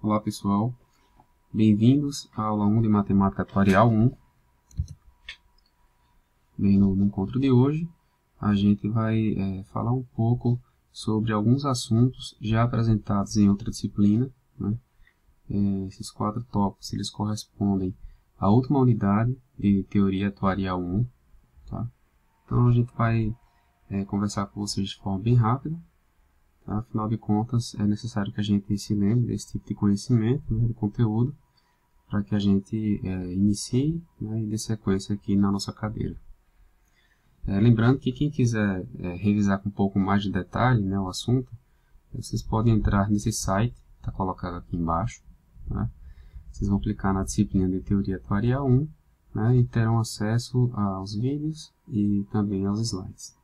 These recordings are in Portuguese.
Olá pessoal, bem-vindos à aula 1 de Matemática Atuarial 1. Bem, no encontro de hoje, a gente vai falar um pouco sobre alguns assuntos já apresentados em outra disciplina, né? Esses 4 tópicos eles correspondem à última unidade de Teoria Atuarial 1. Tá? Então a gente vai conversar com vocês de forma bem rápida. Tá? Afinal de contas, é necessário que a gente se lembre desse tipo de conhecimento, né, de conteúdo, para que a gente inicie, né, e dê sequência aqui na nossa cadeira. Lembrando que quem quiser revisar com um pouco mais de detalhe, né, o assunto, vocês podem entrar nesse site, está colocado aqui embaixo. Né? Vocês vão clicar na disciplina de Teoria Atuarial 1, né, e terão acesso aos vídeos e também aos slides.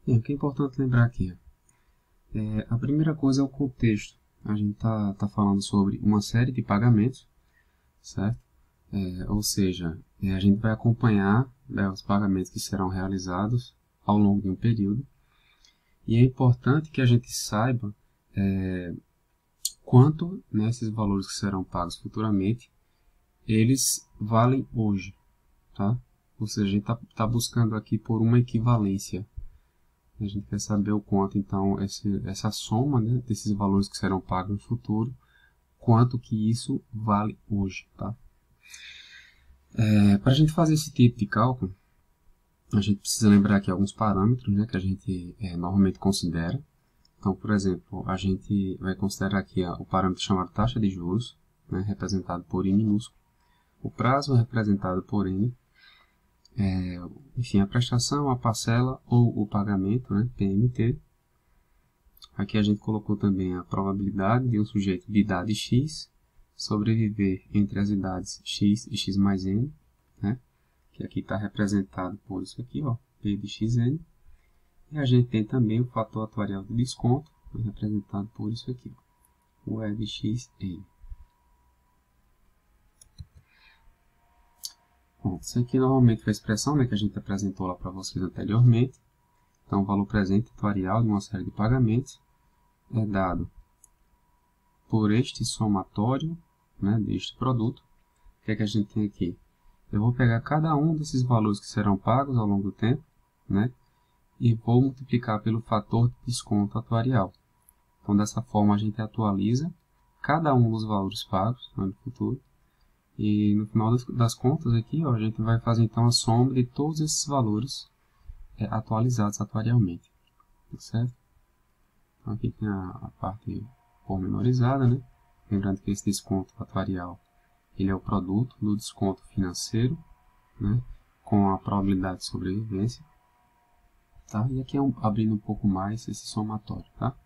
O que é importante lembrar aqui? A primeira coisa é o contexto. A gente está falando sobre uma série de pagamentos, certo? Ou seja, a gente vai acompanhar, né, os pagamentos que serão realizados ao longo de um período. E é importante que a gente saiba quanto, né, esses valores que serão pagos futuramente, eles valem hoje. Tá? Ou seja, a gente está buscando aqui por uma equivalência. A gente quer saber o quanto, então, essa soma, né, desses valores que serão pagos no futuro, quanto que isso vale hoje. Tá? Para a gente fazer esse tipo de cálculo, a gente precisa lembrar aqui alguns parâmetros, né, que a gente normalmente considera. Então, por exemplo, a gente vai considerar aqui o parâmetro chamado taxa de juros, né, representado por I minúsculo. O prazo representado por N. Enfim, a prestação, a parcela ou o pagamento, né, PMT. Aqui a gente colocou também a probabilidade de um sujeito de idade X sobreviver entre as idades X e X mais N, né, que aqui está representado por isso aqui, ó, P de XN. E a gente tem também o fator atuarial de desconto, representado por isso aqui, ó, o E de XN. Bom, isso aqui normalmente foi a expressão, né, que a gente apresentou lá para vocês anteriormente. Então, o valor presente atuarial de uma série de pagamentos é dado por este somatório, né, deste produto. O que é que a gente tem aqui? Eu vou pegar cada um desses valores que serão pagos ao longo do tempo, né, e vou multiplicar pelo fator de desconto atuarial. Então, dessa forma, a gente atualiza cada um dos valores pagos, né, no futuro. E no final das contas aqui, ó, a gente vai fazer então a soma de todos esses valores atualizados atuarialmente. Tá certo? Então aqui tem a parte pormenorizada, né? Lembrando que esse desconto atuarial ele é o produto do desconto financeiro, né, com a probabilidade de sobrevivência. Tá? E aqui abrindo um pouco mais esse somatório. Tá?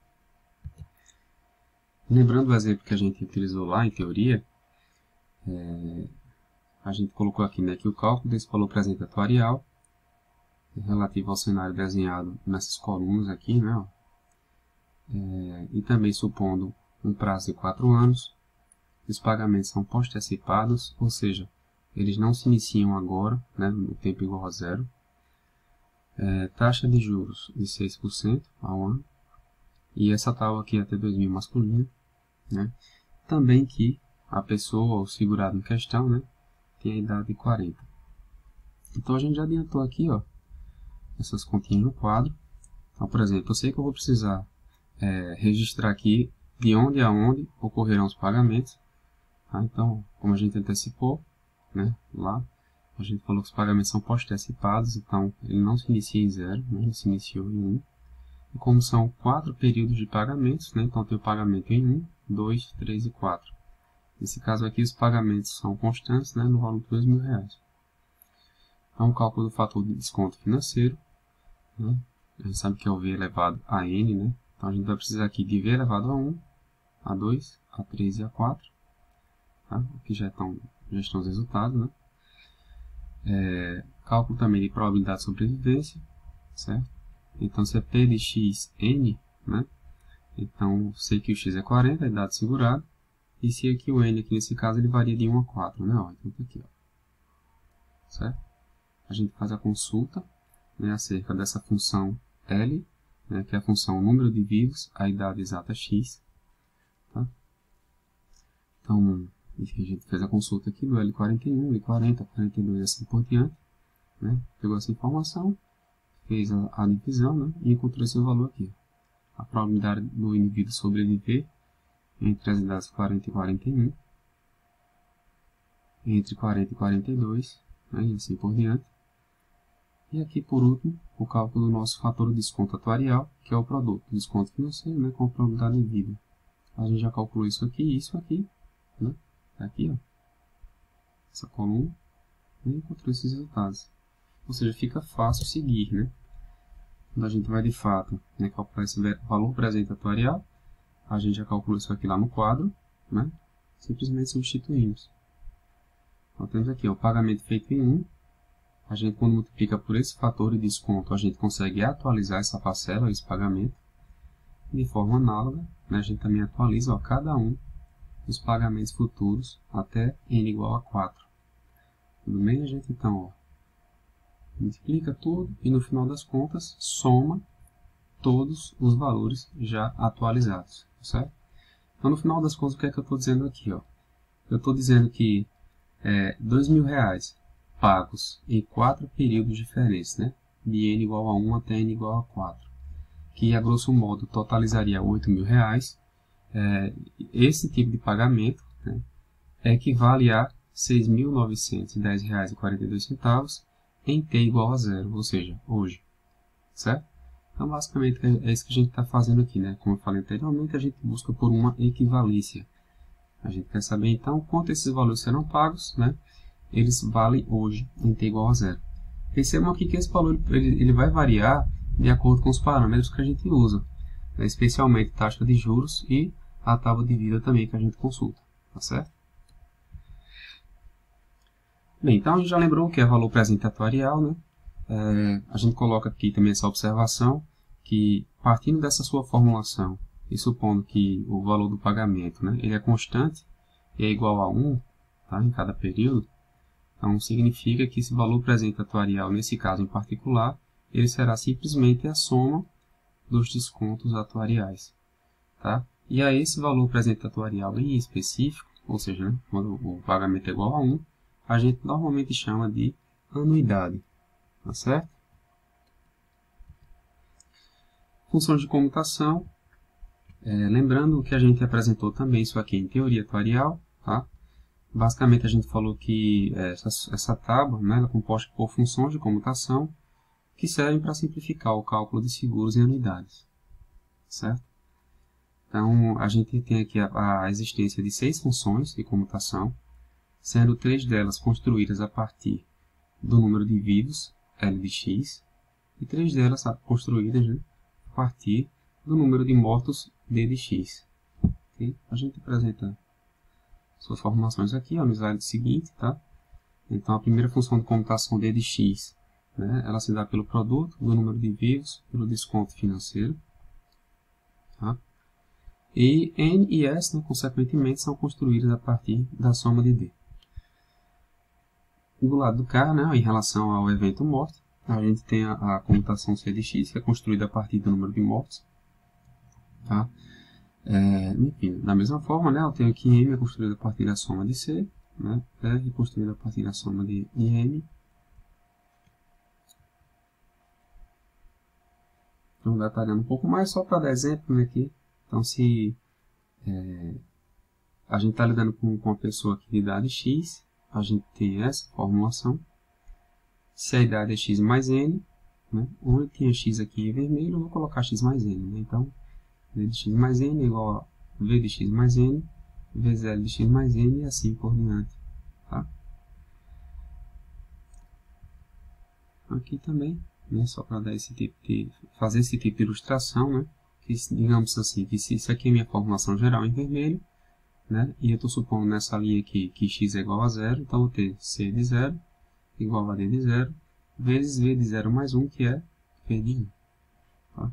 Lembrando o exemplo que a gente utilizou lá em teoria, a gente colocou aqui, né, que o cálculo desse valor presente atuarial relativo ao cenário desenhado nessas colunas aqui, né, ó, e também supondo um prazo de 4 anos, os pagamentos são post-antecipados, ou seja, eles não se iniciam agora, né, no tempo igual a zero. Taxa de juros de 6% ao ano, e essa tábua aqui é até 2000 masculina, né, também que a pessoa, o segurado em questão, né, tem a idade de 40. Então a gente já adiantou aqui, ó, essas continhas no quadro. Então, por exemplo, eu sei que eu vou precisar registrar aqui de onde a onde ocorrerão os pagamentos. Tá? Então, como a gente antecipou, né, lá, a gente falou que os pagamentos são post-antecipados, então ele não se inicia em 0, né, ele se iniciou em 1. E como são 4 períodos de pagamentos, né, então tem o pagamento em 1, 2, 3 e 4. Nesse caso aqui, os pagamentos são constantes, né, no valor de R$2.000. Então, o cálculo do fator de desconto financeiro, né, a gente sabe que é o V elevado a N, né, então a gente vai precisar aqui de V elevado a 1, a 2, a 3 e a 4. Tá? Aqui já estão os resultados. Né? Cálculo também de probabilidade de sobrevivência. Certo? Então, se é P de XN, né, então sei que o X é 40, a idade segurada. E se aqui o N, aqui nesse caso, ele varia de 1 a 4. Né? Ó, então, tá aqui, ó. Certo? A gente faz a consulta, né, acerca dessa função L, né, que é a função número de vivos, a idade exata x. Tá? Então, enfim, a gente fez a consulta aqui do L41, L40, 42 e assim por diante. Né? Pegou essa informação, fez a divisão, né, e encontrou esse valor aqui. A probabilidade do indivíduo sobreviver entre as idades 40 e 41, entre 40 e 42, né, e assim por diante. E aqui, por último, o cálculo do nosso fator de desconto atuarial, que é o produto do desconto financeiro, né, com a probabilidade de vida. A gente já calculou isso aqui e isso aqui. Né? Aqui, ó, essa coluna, e encontrou esses resultados. Ou seja, fica fácil seguir, né? Quando a gente vai de fato, né, calcular esse valor presente atuarial, a gente já calculou isso aqui lá no quadro, né? Simplesmente substituímos. Então temos aqui ó, o pagamento feito em 1. A gente, quando multiplica por esse fator de desconto, a gente consegue atualizar essa parcela, esse pagamento. De forma análoga, né, a gente também atualiza ó, cada um dos pagamentos futuros até n igual a 4. Tudo bem? A gente então ó, multiplica tudo e no final das contas soma todos os valores já atualizados, certo? Então no final das contas o que é que eu estou dizendo aqui? Ó? Eu estou dizendo que R$2.000 pagos em 4 períodos diferentes, né? De n igual a 1 até n igual a 4, que a grosso modo totalizaria R$8.000. Esse tipo de pagamento, né, equivale a R$6.910,42 em t igual a 0, ou seja, hoje, certo? Então, basicamente, é isso que a gente está fazendo aqui, né? Como eu falei anteriormente, a gente busca por uma equivalência. A gente quer saber, então, quanto esses valores serão pagos, né? Eles valem hoje em t igual a 0. Percebam aqui que esse valor ele vai variar de acordo com os parâmetros que a gente usa, né? Especialmente taxa de juros e a tábua de vida também que a gente consulta, tá certo? Bem, então a gente já lembrou o que é valor presente atuarial, né? A gente coloca aqui também essa observação, que partindo dessa sua formulação, e supondo que o valor do pagamento, né, ele é constante e é igual a 1, tá, em cada período, então significa que esse valor presente atuarial, nesse caso em particular, ele será simplesmente a soma dos descontos atuariais. Tá? E a esse valor presente atuarial em específico, ou seja, né, quando o pagamento é igual a 1, a gente normalmente chama de anuidade. Tá certo? Funções de comutação. Lembrando que a gente apresentou também isso aqui em teoria atuarial. Tá? Basicamente a gente falou que essa tábua, né, ela é composta por funções de comutação que servem para simplificar o cálculo de seguros em anuidades. Certo? Então, a gente tem aqui a existência de 6 funções de comutação, sendo 3 delas construídas a partir do número de vivos, L de x, e 3 delas construídas, né, a partir do número de mortos, D de x. Okay? A gente apresenta suas formulações aqui ó, no slide seguinte. Tá? Então, a primeira função de comutação D de x, né, ela se dá pelo produto do número de vivos pelo desconto financeiro. Tá? E N e S, né, consequentemente, são construídas a partir da soma de D. Do lado do K, né, em relação ao evento morte, a gente tem a comutação C de x, que é construída a partir do número de mortes. Tá? Enfim, da mesma forma, né, eu tenho aqui M é construída a partir da soma de C, né, R é construída a partir da soma de M. Então, detalhando um pouco mais, só para dar exemplo, né, aqui. Então, se a gente está lidando com uma pessoa aqui de idade x, a gente tem essa formulação. Se a idade é x mais n, né, onde tinha x aqui em vermelho, eu vou colocar x mais n. Né? Então, v de x mais n é igual a v de x mais n, vezes L de x mais n e assim por diante. Tá? Aqui também, né, só para dar fazer esse tipo de ilustração, né, que, digamos assim, que se isso aqui é minha formulação geral em vermelho, né, e eu estou supondo nessa linha aqui que x é igual a 0, então eu vou ter c de 0 igual a d de 0, vezes v de 0 mais 1, que é v de 1. Tá?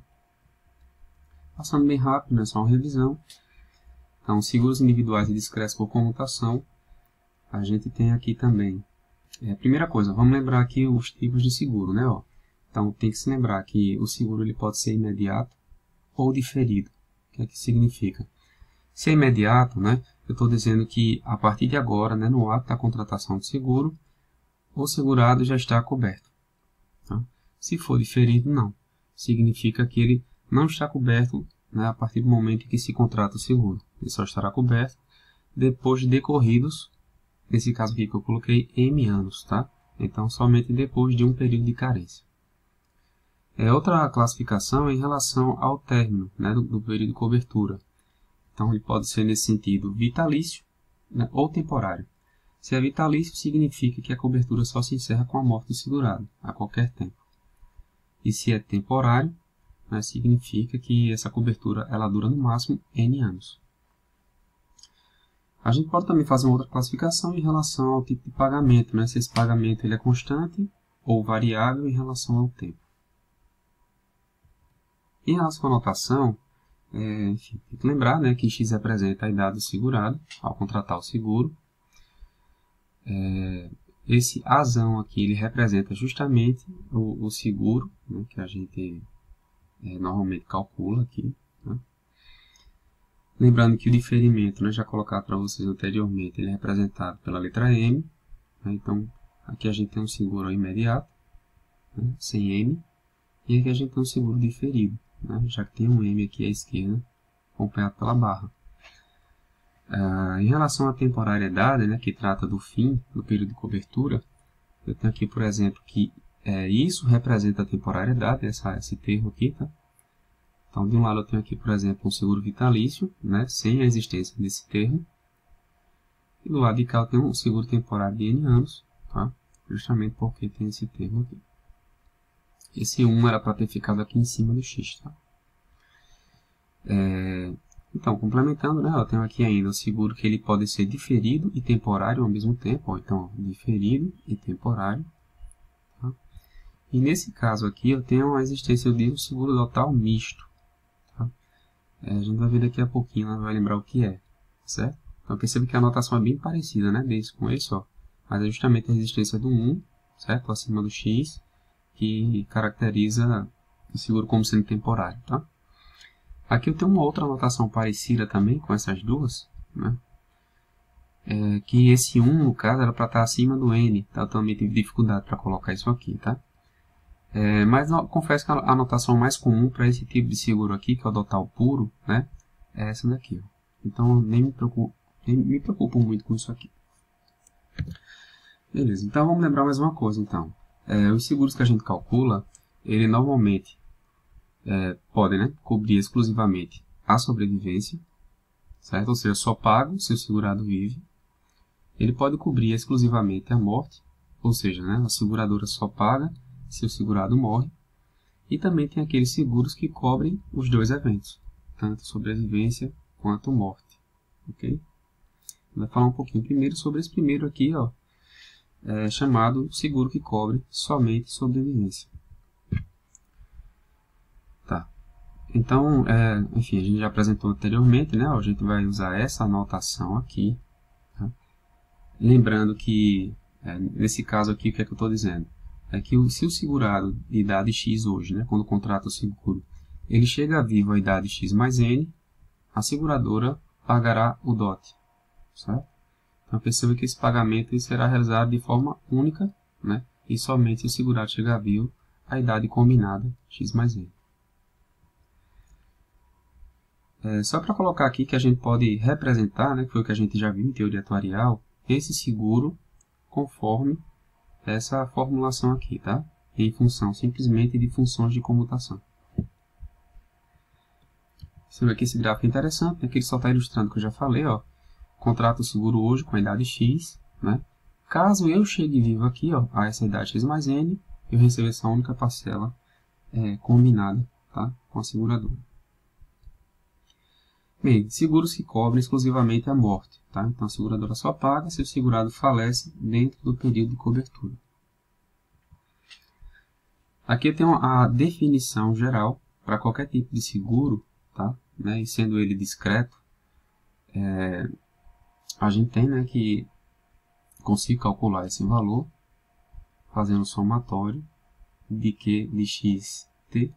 Passando bem rápido, né, só uma revisão. Então, seguros individuais e discretos por comutação, a gente tem aqui também. Primeira coisa, vamos lembrar aqui os tipos de seguro, né? Ó. Então, tem que se lembrar que o seguro ele pode ser imediato, ou diferido. O que é que significa? Se é imediato, né, eu estou dizendo que a partir de agora, né, no ato da contratação do seguro, o segurado já está coberto. Tá? Se for diferido, não. Significa que ele não está coberto, né, a partir do momento em que se contrata o seguro. Ele só estará coberto depois de decorridos, nesse caso aqui que eu coloquei, M anos. Tá? Então, somente depois de um período de carência. Outra classificação é em relação ao término, né, do período de cobertura. Então, ele pode ser nesse sentido vitalício, né, ou temporário. Se é vitalício, significa que a cobertura só se encerra com a morte do segurado, a qualquer tempo. E se é temporário, né, significa que essa cobertura ela dura no máximo N anos. A gente pode também fazer uma outra classificação em relação ao tipo de pagamento, né, se esse pagamento ele é constante ou variável em relação ao tempo. Em relação à anotação, enfim, tem que lembrar, né, que X representa a idade do segurado ao contratar o seguro. Esse Azão aqui ele representa justamente o seguro, né, que a gente normalmente calcula aqui. Né? Lembrando que o diferimento, né, já colocado para vocês anteriormente, ele é representado pela letra M. Né? Então, aqui a gente tem um seguro imediato, né, sem M, e aqui a gente tem um seguro diferido, né, já que tem um M aqui à esquerda, acompanhado pela barra. Em relação à temporariedade, né, que trata do fim do período de cobertura, eu tenho aqui, por exemplo, que isso representa a temporariedade, esse termo aqui, tá? Então, de um lado eu tenho aqui, por exemplo, um seguro vitalício, né, sem a existência desse termo. E do lado de cá eu tenho um seguro temporário de N anos, tá? Justamente porque tem esse termo aqui. Esse 1 era para ter ficado aqui em cima do X, tá? Então, complementando, né, eu tenho aqui ainda o seguro que ele pode ser diferido e temporário ao mesmo tempo. Ó, então, diferido e temporário. Tá? E nesse caso aqui, eu tenho a existência de um seguro total misto. Tá? A gente vai ver daqui a pouquinho, né, vai lembrar o que é. Certo? Então, percebe que a anotação é bem parecida, né, desse com esse, ó. Mas é justamente a existência do 1, certo? Acima do X, que caracteriza o seguro como sendo temporário, tá? Aqui eu tenho uma outra anotação parecida também com essas duas, né? Que esse 1, no caso, era para estar acima do N, tá? Eu também tive dificuldade para colocar isso aqui, tá? Mas confesso que a anotação mais comum para esse tipo de seguro aqui, que é o total puro, né? É essa daqui, ó. Então, nem me preocupo muito com isso aqui. Beleza, então vamos lembrar mais uma coisa, então. Os seguros que a gente calcula, ele normalmente podem, né, cobrir exclusivamente a sobrevivência, certo? Ou seja, só pago se o segurado vive. Ele pode cobrir exclusivamente a morte, ou seja, né, a seguradora só paga se o segurado morre. E também tem aqueles seguros que cobrem os dois eventos, tanto sobrevivência quanto morte. Ok? Vou falar um pouquinho primeiro sobre esse primeiro aqui, ó, chamado seguro que cobre somente sobrevivência. Tá. Então, enfim, a gente já apresentou anteriormente, né? A gente vai usar essa anotação aqui. Tá? Lembrando que, nesse caso aqui, o que é que eu estou dizendo? É que se o segurado de idade X hoje, né, quando contrata o seguro, ele chega vivo à idade X mais N, a seguradora pagará o DOT. Certo? Então, perceba que esse pagamento será realizado de forma única, né, e somente se o segurado chegar vivo à idade combinada X mais N. Só para colocar aqui que a gente pode representar, né, que foi o que a gente já viu em teoria atuarial, esse seguro conforme essa formulação aqui, tá? Em função simplesmente de funções de comutação. Você vê que esse gráfico é interessante, né, que ele só está ilustrando o que eu já falei, ó. Contrato o seguro hoje com a idade X, né? Caso eu chegue vivo aqui, ó, a essa idade X mais N, eu recebo essa única parcela combinada, tá, com a seguradora. Bem, seguros que cobrem exclusivamente a morte, tá? Então a seguradora só paga se o segurado falece dentro do período de cobertura. Aqui eu tenho a definição geral para qualquer tipo de seguro, tá? Né? E sendo ele discreto, a gente tem, né, que conseguir calcular esse valor fazendo somatório de Q de x t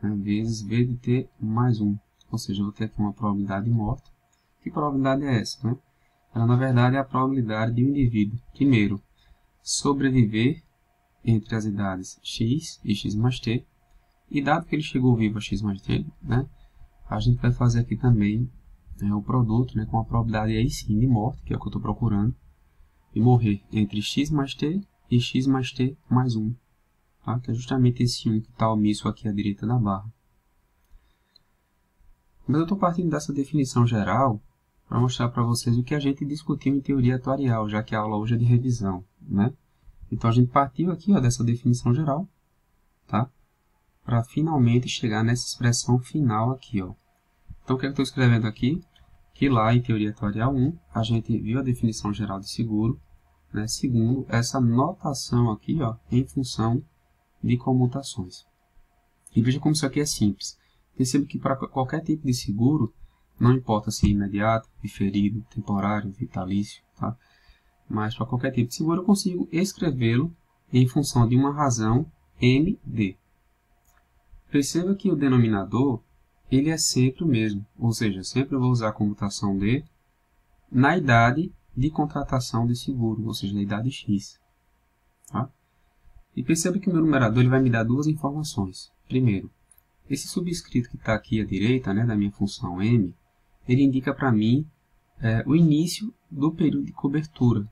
né, vezes V de T mais 1. Ou seja, eu vou ter aqui uma probabilidade de morte. Que probabilidade é essa? Né? Ela, na verdade, é a probabilidade de um indivíduo, primeiro, sobreviver entre as idades x e x mais t. E dado que ele chegou vivo a x mais t, né, a gente vai fazer aqui também o produto, né, com a probabilidade aí sim de morte, que é o que eu estou procurando, e morrer entre x mais t e x mais t mais 1. Tá? Que é justamente esse 1 que está omisso aqui à direita da barra. Mas eu estou partindo dessa definição geral para mostrar para vocês o que a gente discutiu em teoria atuarial, já que a aula hoje é de revisão, né? Então, a gente partiu aqui dessa definição geral, tá? Para finalmente chegar nessa expressão final aqui, ó. Então, o que eu estou escrevendo aqui? Que lá em teoria atuarial 1, a gente viu a definição geral de seguro, né? Segundo essa notação aqui, ó, em função de comutações. E veja como isso aqui é simples. Perceba que para qualquer tipo de seguro, não importa se é imediato, diferido, temporário, vitalício, tá? Mas para qualquer tipo de seguro eu consigo escrevê-lo em função de uma razão MD. Perceba que o denominador ele é sempre o mesmo, ou seja, sempre eu vou usar a comutação D na idade de contratação de seguro, ou seja, na idade X. Tá? E perceba que o meu numerador ele vai me dar duas informações. Primeiro, esse subscrito que está aqui à direita, né, da minha função M, ele indica para mim o início do período de cobertura.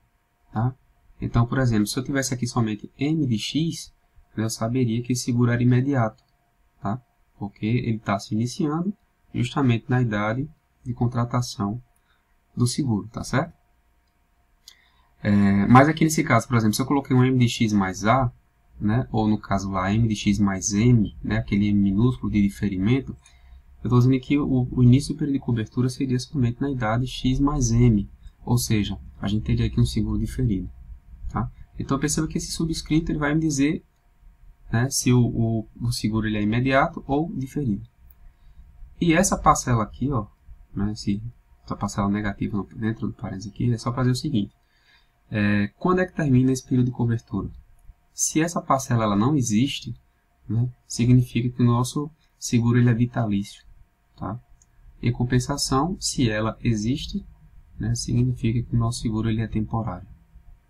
Tá? Então, por exemplo, se eu tivesse aqui somente M de X, eu saberia que esse seguro era imediato. Tá? Porque ele está se iniciando justamente na idade de contratação do seguro. Tá certo? Mas aqui nesse caso, por exemplo, se eu coloquei um M de X mais A, né, ou no caso lá M de X mais M, né, aquele M minúsculo de diferimento, eu estou dizendo que o início do período de cobertura seria somente na idade X mais M, ou seja, a gente teria aqui um seguro diferido. Tá? Então perceba que esse subscrito ele vai me dizer, né, se o seguro ele é imediato ou diferido. E essa parcela aqui, ó, né, essa parcela negativa dentro do parênteses aqui, é só fazer o seguinte. Quando é que termina esse período de cobertura? Se essa parcela ela não existe, né, significa que o nosso seguro ele é vitalício. Tá? Em compensação, se ela existe, né, significa que o nosso seguro ele é temporário.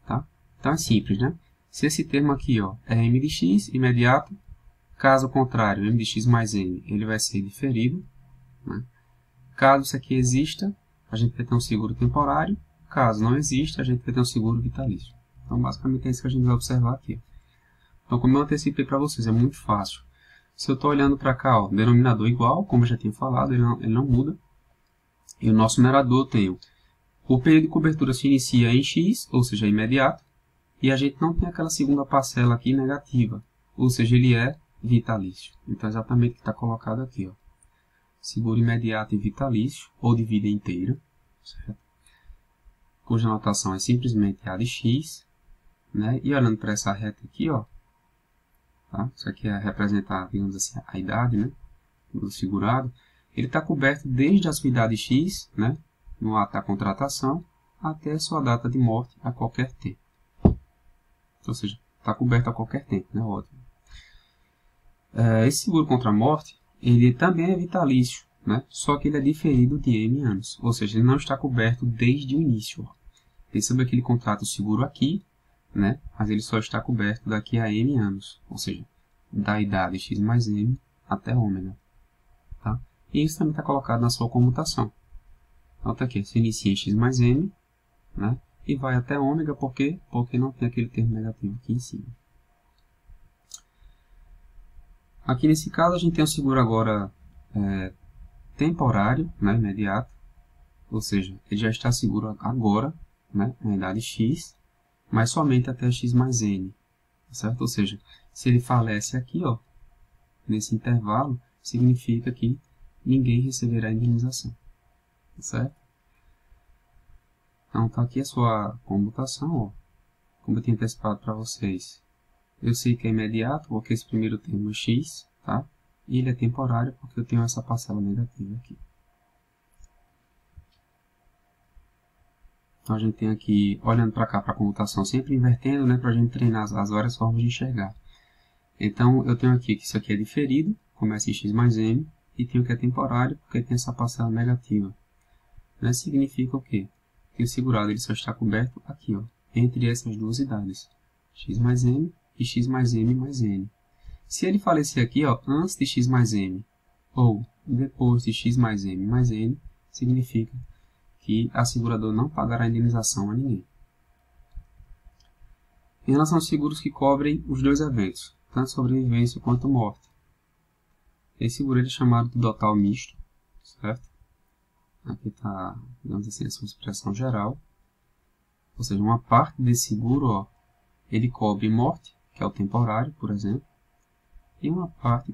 Tá? Então é simples, né? Se esse termo aqui ó, é M de X, imediato, caso contrário, M de X mais M, ele vai ser diferido. Né? Caso isso aqui exista, a gente vai ter um seguro temporário. Caso não exista, a gente vai ter um seguro vitalício. Então, basicamente é isso que a gente vai observar aqui. Então, como eu antecipei para vocês, é muito fácil. Se eu estou olhando para cá, ó, denominador igual, como eu já tinha falado, ele não muda. E o nosso numerador tem o período de cobertura se inicia em X, ou seja, imediato. E a gente não tem aquela segunda parcela aqui negativa, ou seja, ele é vitalício. Então, é exatamente o que está colocado aqui. Ó. Seguro imediato e vitalício, ou de vida inteira, certo? Cuja notação é simplesmente A de X. Né? E olhando para essa reta aqui, ó, tá? Isso aqui é representar, digamos assim, a idade, né, do segurado. Ele está coberto desde a sua idade X, né, no ato da contratação, até a sua data de morte a qualquer tempo. Ou seja, está coberto a qualquer tempo, né, ótimo. Esse seguro contra a morte, ele também é vitalício, né, só que ele é diferido de M anos. Ou seja, ele não está coberto desde o início. Ó. Perceba que ele contrata o seguro aqui, né? Mas ele só está coberto daqui a M anos, ou seja, da idade X mais M até ômega. Tá? E isso também está colocado na sua comutação. Nota aqui, se inicia em X mais M, né? E vai até ômega, por quê? Porque não tem aquele termo negativo aqui em cima. Aqui nesse caso a gente tem um seguro agora temporário, né? Imediato, ou seja, ele já está seguro agora, né? Na idade X, mas somente até X mais N, certo? Ou seja, se ele falece aqui, ó, nesse intervalo, significa que ninguém receberá indenização, certo? Então, tá aqui a sua comutação, ó, como eu tinha antecipado para vocês. Eu sei que é imediato, porque esse primeiro termo é X, tá? E ele é temporário, porque eu tenho essa parcela negativa aqui. Então, a gente tem aqui, olhando para cá, para a comutação, sempre invertendo, né, para a gente treinar as várias formas de enxergar. Então, eu tenho aqui que isso aqui é diferido, começa em x mais m, e tem o que é temporário, porque tem essa parcela negativa. Né? Significa o quê? Que o segurado ele só está coberto aqui, ó, entre essas duas idades, x mais m e x mais m mais n. Se ele falecer aqui, ó, antes de x mais m, ou depois de x mais m mais n, significa que a seguradora não pagará indenização a ninguém. Em relação aos seguros que cobrem os dois eventos, tanto sobrevivência quanto morte, esse seguro é chamado de total misto, certo? Aqui está, digamos assim, essa expressão geral. Ou seja, uma parte desse seguro, ó, ele cobre morte, que é o temporário, por exemplo, e uma parte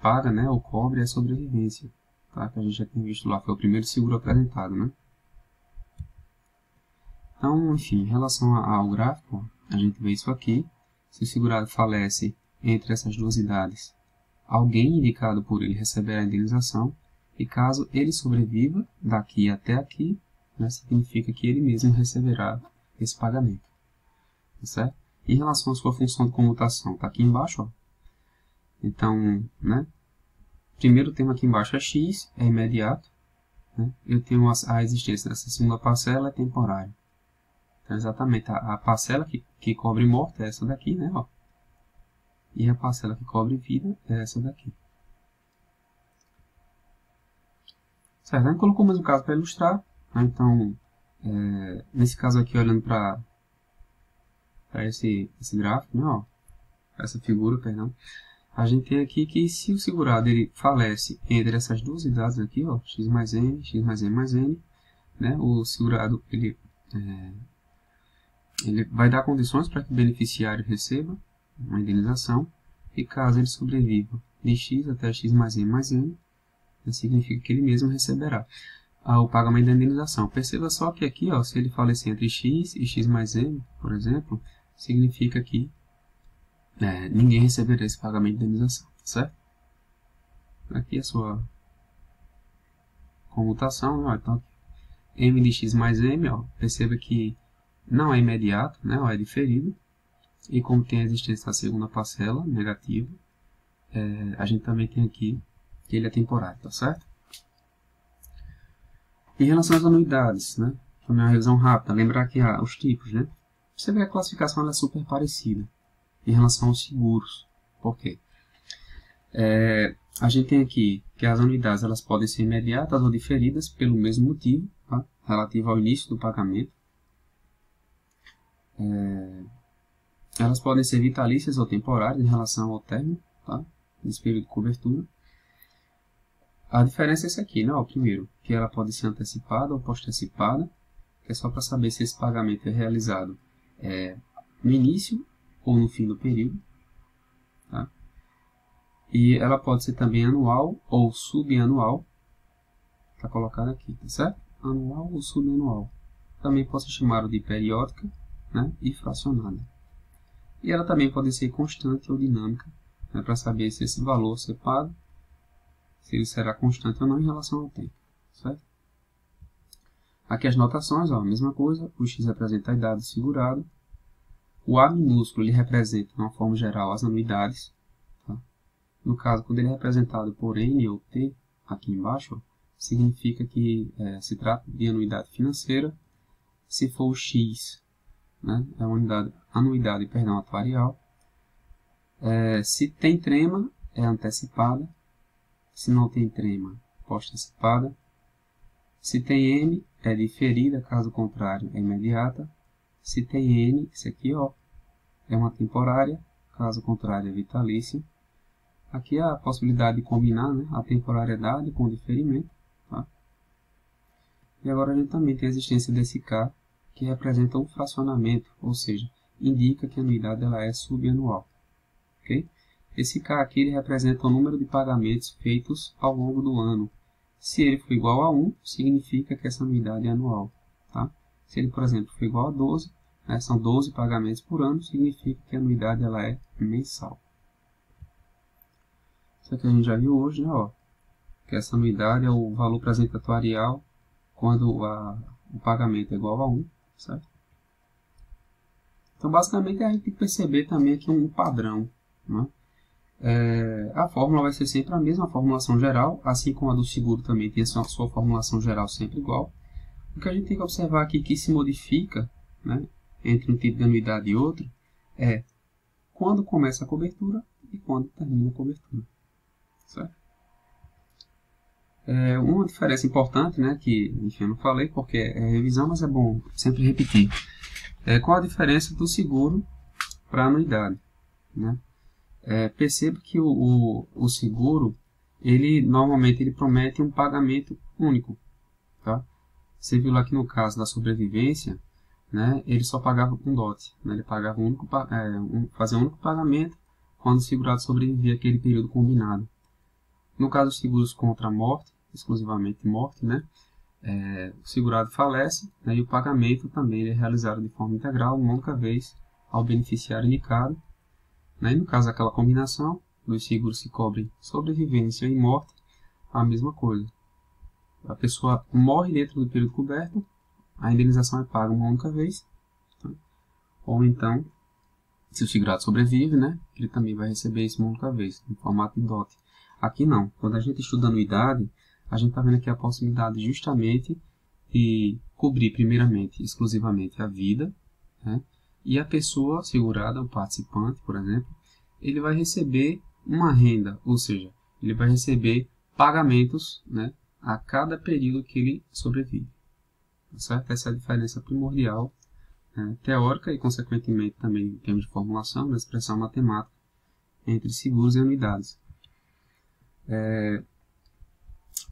paga, né, ou cobre a sobrevivência, tá? Que a gente já tem visto lá, foi o primeiro seguro apresentado, né? Então, enfim, em relação ao gráfico, a gente vê isso aqui. Se o segurado falece entre essas duas idades, alguém indicado por ele receberá a indenização, e caso ele sobreviva daqui até aqui, né, significa que ele mesmo receberá esse pagamento. Tá certo? Em relação à sua função de comutação, está aqui embaixo, ó. Então, né, primeiro termo aqui embaixo é x, é imediato. Né? Eu tenho a existência dessa segunda parcela, é temporária. Então, exatamente, a parcela que cobre morte é essa daqui, né? Ó. E a parcela que cobre vida é essa daqui. Certo? A gente colocou mais um caso para ilustrar. Né? Então, nesse caso aqui, olhando para esse gráfico, né? Ó, essa figura, perdão, a gente tem aqui que se o segurado ele falece entre essas duas idades aqui, ó, x mais m mais n, né? O segurado ele vai dar condições para que o beneficiário receba uma indenização, e caso ele sobreviva de x até x mais m mais n, significa que ele mesmo receberá o pagamento da indenização. Perceba só que aqui, ó, se ele falecer entre x e x mais m, por exemplo, significa que ninguém receberá esse pagamento de indenização, certo? Aqui a sua comutação, ó, então, m de x mais m, ó, perceba que não é imediato, né, ó, é diferido, e como tem a existência da segunda parcela negativa, a gente também tem aqui que ele é temporário, tá certo? Em relação às anuidades, né, também uma revisão rápida, lembrar que os tipos, né, você vê que a classificação é super parecida em relação aos seguros. Por quê? A gente tem aqui que as anuidades elas podem ser imediatas ou diferidas pelo mesmo motivo, tá? Relativo ao início do pagamento. Elas podem ser vitalícias ou temporárias em relação ao término, tá? Desse período de cobertura. A diferença é essa aqui, né? O primeiro, que ela pode ser antecipada ou postecipada, que é só para saber se esse pagamento é realizado no início ou no fim do período. Tá? E ela pode ser também anual ou subanual, está colocado aqui, tá certo? Anual ou subanual. Também pode ser chamada de periódica, né? E fracionada. E ela também pode ser constante ou dinâmica, né? Para saber se esse valor ser pago, se ele será constante ou não em relação ao tempo, certo? Aqui as notações, ó, a mesma coisa, o x representa a idade do segurado, o A minúsculo ele representa, de uma forma geral, as anuidades, tá? No caso, quando ele é representado por N ou T, aqui embaixo, ó, significa que se trata de anuidade financeira. Se for o X, né, é uma anuidade atuarial. Se tem trema, é antecipada. Se não tem trema, postecipada. Se tem M, é diferida, caso contrário, é imediata. Se tem N, isso aqui, ó, é uma temporária, caso contrário, é vitalícia. Aqui a possibilidade de combinar, né, a temporariedade com o diferimento. Tá? E agora a gente também tem a existência desse K, que representa o fracionamento, ou seja, indica que a anuidade ela é subanual. Okay? Esse K aqui ele representa o número de pagamentos feitos ao longo do ano. Se ele for igual a 1, significa que essa anuidade é anual. Tá? Se ele, por exemplo, for igual a 12, né, são 12 pagamentos por ano, significa que a anuidade ela é mensal. Isso aqui a gente já viu hoje, né? Ó, que essa anuidade é o valor presente atuarial quando o pagamento é igual a 1. Certo? Então, basicamente, a gente tem que perceber também aqui um padrão. Né? a fórmula vai ser sempre a mesma, a formulação geral, assim como a do seguro também tem a sua formulação geral sempre igual. O que a gente tem que observar aqui que se modifica, né, entre um tipo de anuidade e outro é quando começa a cobertura e quando termina a cobertura. Certo? Uma diferença importante, né, que enfim, eu não falei porque é revisão, mas é bom sempre repetir. Qual a diferença do seguro para a anuidade? Né? Perceba que o seguro, normalmente ele promete um pagamento único. Tá? Você viu lá que no caso da sobrevivência, né, ele só pagava com dote. Né? Ele pagava fazia um único pagamento quando o segurado sobrevivia aquele período combinado. No caso dos seguros contra a morte, exclusivamente morte, né, o segurado falece, né, e o pagamento também é realizado de forma integral, uma única vez, ao beneficiário indicado. Né, e no caso daquela combinação, dos seguros que cobrem sobrevivência e morte, a mesma coisa. A pessoa morre dentro do período coberto, a indenização é paga uma única vez. Tá? Ou então, se o segurado sobrevive, né, ele também vai receber isso uma única vez, em formato de dote. Aqui não. Quando a gente estuda anuidade, a gente está vendo aqui a possibilidade justamente de cobrir primeiramente, exclusivamente a vida, né? E a pessoa segurada, o participante, por exemplo, ele vai receber uma renda, ou seja, ele vai receber pagamentos, né, a cada período que ele sobrevive. Tá certo? Essa é a diferença primordial, teórica e, consequentemente, também em termos de formulação, da expressão matemática, entre seguros e anuidades.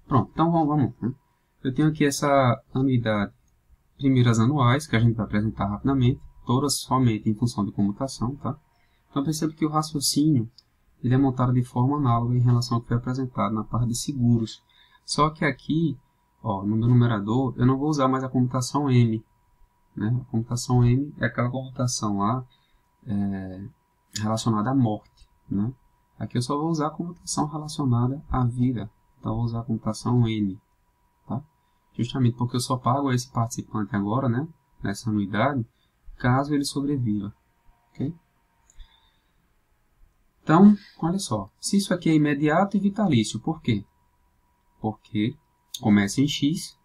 Pronto, então vamos. Né? Eu tenho aqui essa anuidade, primeiras anuais, que a gente vai apresentar rapidamente, todas somente em função de comutação. Tá? Então perceba que o raciocínio ele é montado de forma análoga em relação ao que foi apresentado na parte de seguros. Só que aqui, ó, no meu numerador, eu não vou usar mais a comutação M. Né? A comutação M é aquela comutação lá relacionada à morte. Né? Aqui eu só vou usar a comutação relacionada à vida. Então, eu vou usar a computação N. Tá? Justamente porque eu só pago esse participante agora, né, nessa anuidade, caso ele sobreviva. Okay? Então, olha só. Se isso aqui é imediato e vitalício, por quê? Porque começa em X,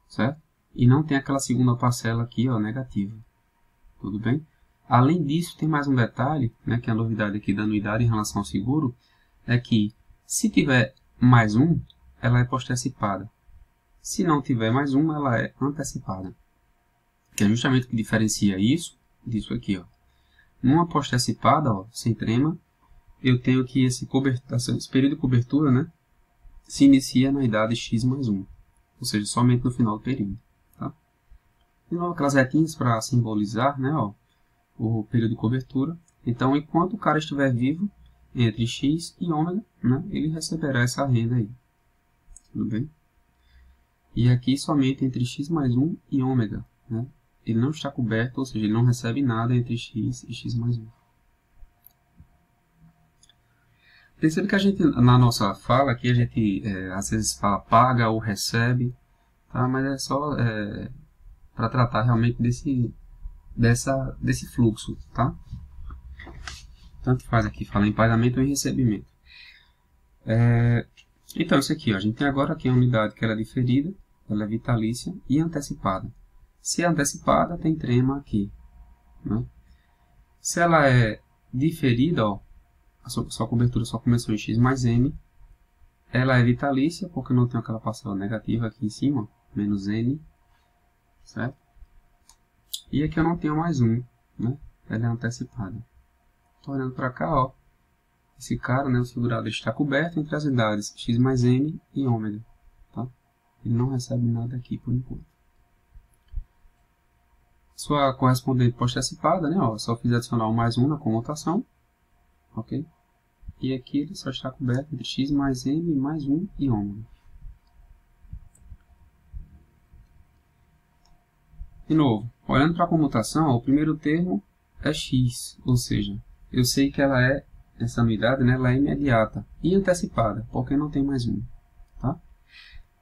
certo? E não tem aquela segunda parcela aqui, ó, negativa. Tudo bem? Além disso, tem mais um detalhe, né, que é a novidade aqui da anuidade em relação ao seguro, é que se tiver mais um, ela é postecipada. Se não tiver mais um, ela é antecipada. Que é justamente o que diferencia isso disso aqui. Ó. Numa postecipada, ó, sem trema, eu tenho que esse período de cobertura, né, se inicia na idade X mais 1. Ou seja, somente no final do período. Tá? De novo, aquelas retinhas para simbolizar, né, ó, o período de cobertura. Então, enquanto o cara estiver vivo, entre X e ômega, né, ele receberá essa renda aí. Tudo bem? E aqui somente entre X mais 1 e ômega. Né? Ele não está coberto, ou seja, ele não recebe nada entre X e X mais 1. Percebe que a gente, na nossa fala aqui, a gente às vezes fala paga ou recebe, tá? Mas é só para tratar realmente desse fluxo, tá? Tanto faz aqui, fala em pagamento ou em recebimento. Então, isso aqui, ó, a gente tem agora aqui a unidade que ela é diferida, ela é vitalícia e antecipada. Se é antecipada, tem trema aqui. Né? Se ela é diferida, ó, a sua cobertura só começou em X mais M, ela é vitalícia, porque não tem aquela parcela negativa aqui em cima, menos N, certo? E aqui eu não tenho mais um, né? Ela é antecipada. Estou olhando para cá, ó. Esse cara, né, o segurado, está coberto entre as idades X mais N e ômega. Tá? Ele não recebe nada aqui por enquanto. Sua correspondente postecipada, né, ó, só fiz adicionar o mais 1 na comutação. Ok? E aqui ele só está coberto entre X mais M mais 1 e ômega. De novo, olhando para a comutação, ó, o primeiro termo é X, ou seja, eu sei que essa anuidade, né, ela é imediata e antecipada, porque não tem mais um. Tá?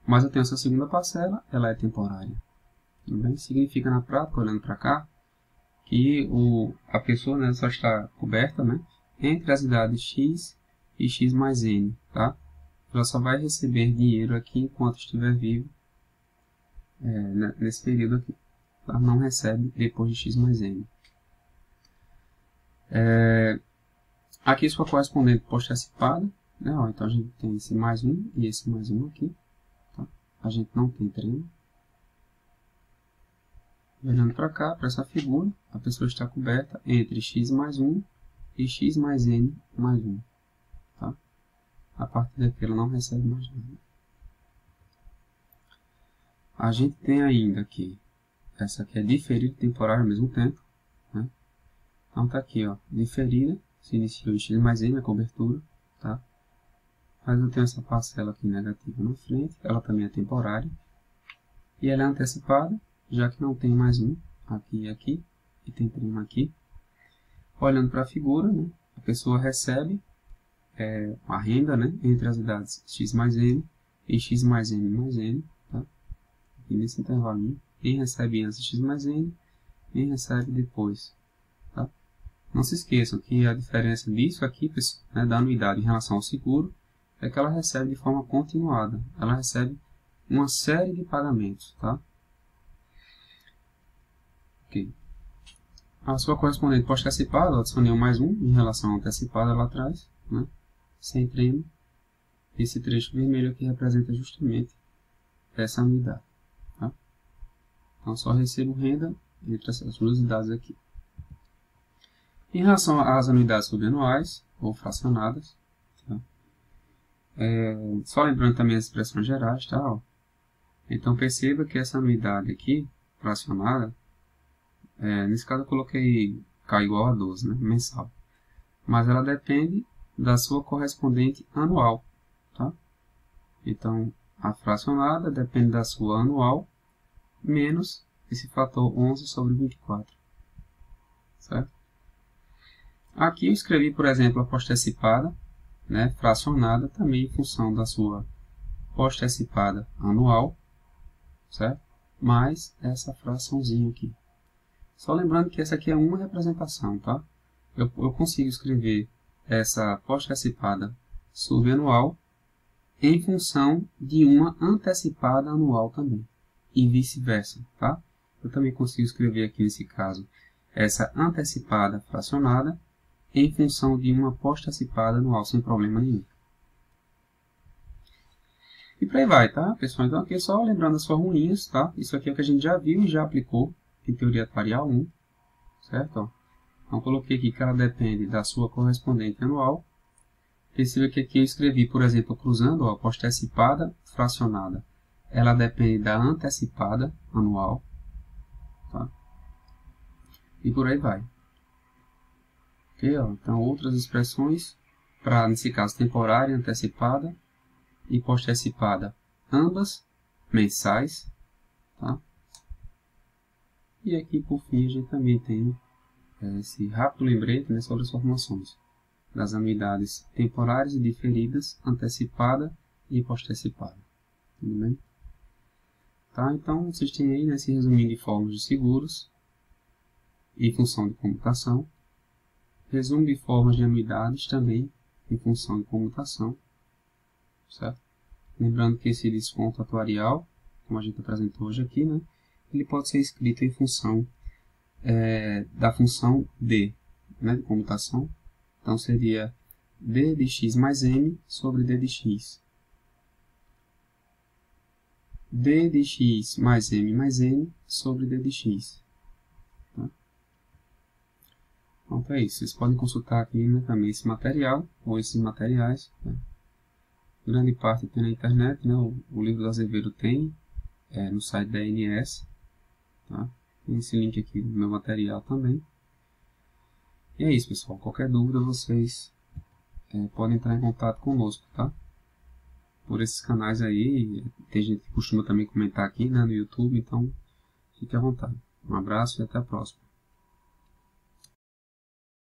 Mas eu tenho essa segunda parcela, ela é temporária. Tudo bem? Significa na prática, olhando para cá, que a pessoa, né, só está coberta, né, entre as idades X e x mais n, tá? Ela só vai receber dinheiro aqui enquanto estiver vivo, nesse período aqui. Ela não recebe depois de x mais n. Aqui sua correspondente post-antecipada, né? Ó, então a gente tem esse mais 1 e esse mais 1 aqui. Tá? A gente não tem treino. Olhando para cá, para essa figura, a pessoa está coberta entre x mais 1 e x mais n mais 1. Tá? A partir daqui ela não recebe mais nada. A gente tem ainda aqui, essa aqui é diferida e temporária ao mesmo tempo. Né? Então está aqui, ó, diferida, se iniciou em x mais n a cobertura. Tá? Mas eu tenho essa parcela aqui negativa na frente, ela também é temporária. E ela é antecipada, já que não tem mais um aqui e aqui, e tem prima aqui. Olhando para a figura, né, a pessoa recebe a renda, né, entre as idades x mais n e x mais n mais n. Tá? Aqui nesse intervalinho, nem recebe antes de x mais n, nem recebe depois. Tá? Não se esqueçam que a diferença disso aqui, pessoal, né, da anuidade em relação ao seguro, é que ela recebe de forma continuada. Ela recebe uma série de pagamentos. Tá? Okay. A sua correspondente pós-antecipada, eu adicionei um mais um em relação à antecipada lá atrás, né? Sem prêmio. Esse trecho vermelho aqui representa justamente essa anuidade. Tá? Então, só recebo renda entre essas duas idades aqui. Em relação às anuidades subanuais, ou fracionadas, tá? Só lembrando também as expressões gerais, tá? Ó. Então, perceba que essa anuidade aqui, fracionada, nesse caso eu coloquei K igual a 12, né, mensal. Mas ela depende da sua correspondente anual. Tá? Então, a fracionada depende da sua anual, menos esse fator 11 sobre 24. Certo? Aqui eu escrevi, por exemplo, a pós-antecipada, né, fracionada, também em função da sua pós-antecipada anual, certo? Mais essa fraçãozinha aqui. Só lembrando que essa aqui é uma representação, tá? Eu consigo escrever essa pós-antecipada subanual em função de uma antecipada anual também. E vice-versa, tá? Eu também consigo escrever aqui nesse caso essa antecipada fracionada em função de uma pós-antecipada anual, sem problema nenhum. E por aí vai, tá, pessoal? Então aqui só lembrando as formulinhas, tá? Isso aqui é o que a gente já viu e já aplicou em teoria atuarial 1, certo? Então, coloquei aqui que ela depende da sua correspondente anual. Perceba que aqui eu escrevi, por exemplo, cruzando a pós-antecipada fracionada. Ela depende da antecipada anual. Tá? E por aí vai. Okay, ó. Então, outras expressões para, nesse caso, temporária, antecipada e pós-antecipada, ambas mensais. Tá? E aqui, por fim, a gente também tem esse rápido lembrete, né, sobre as formações das anuidades temporárias e diferidas, antecipada e pós-antecipada. Tudo bem? Tá? Então, vocês têm aí, né, esse resuminho de formas de seguros em função de comutação. Resumo de formas de anuidades também em função de comutação. Certo? Lembrando que esse desconto atuarial, como a gente apresentou hoje aqui, né, ele pode ser escrito em função da função d, né, de comutação. Então, seria d de x mais m sobre d de x. D de x mais m mais n sobre d de x. Tá? Então, é isso. Vocês podem consultar aqui, né, também esse material, ou esses materiais. Tá? Grande parte tem na internet, né? O livro do Azevedo tem no site da ANS. Tá? Tem esse link aqui no meu material também. E é isso, pessoal. Qualquer dúvida, vocês podem entrar em contato conosco, tá? Por esses canais aí. Tem gente que costuma também comentar aqui, né, no YouTube, então fique à vontade. Um abraço e até a próxima.